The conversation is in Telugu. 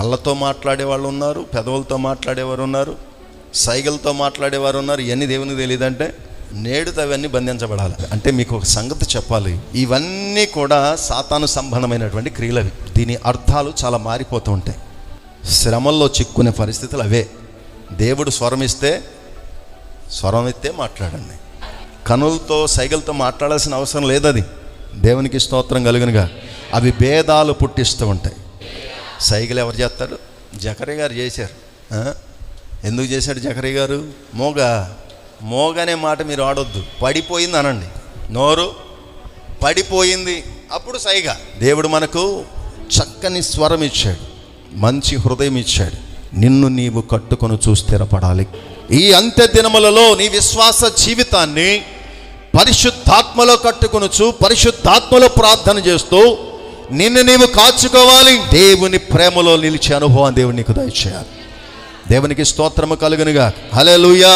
కళ్ళతో మాట్లాడే వాళ్ళు ఉన్నారు, పెదవులతో మాట్లాడేవారు ఉన్నారు, సైగలతో మాట్లాడేవారు ఉన్నారు. ఇవన్నీ దేవునికి తెలియదంటే నేడుతో అవన్నీ బంధించబడాలి. అంటే మీకు ఒక సంగతి చెప్పాలి, ఇవన్నీ కూడా సాతాను సంబంధమైనటువంటి క్రియలవి. దీని అర్థాలు చాలా మారిపోతూ ఉంటాయి. శ్రమల్లో చిక్కునే పరిస్థితులు అవే. దేవుడు స్వరం ఎత్తే మాట్లాడండి. కనులతో సైగలతో మాట్లాడాల్సిన అవసరం లేదు. అది దేవునికి స్తోత్రం కలుగునుగా. అవి భేదాలు పుట్టిస్తూ ఉంటాయి. సైగలు ఎవరు చేస్తారు? జకరియా గారు చేశారు. ఎందుకు చేశాడు జకరియా గారు? మోగనే మాట మీరు ఆడొద్దు, పడిపోయింది అనండి. నోరు పడిపోయింది, అప్పుడు సైగ. దేవుడు మనకు చక్కని స్వరం ఇచ్చాడు, మంచి హృదయం ఇచ్చాడు. నిన్ను నీవు కట్టుకొని స్థిరపడాలి. ఈ అంత్య దినములలో నీ విశ్వాస జీవితాన్ని పరిశుద్ధాత్మలో కట్టుకొనుచు, పరిశుద్ధాత్మలో ప్రార్థన చేస్తూ నిన్ను నీవు కాచుకోవాలి. దేవుని ప్రేమలో నిలిచే అనుభవం దేవుడు నీకు దయచేయాలి. దేవునికి స్తోత్రము కలుగునుగా. హల్లెలూయా.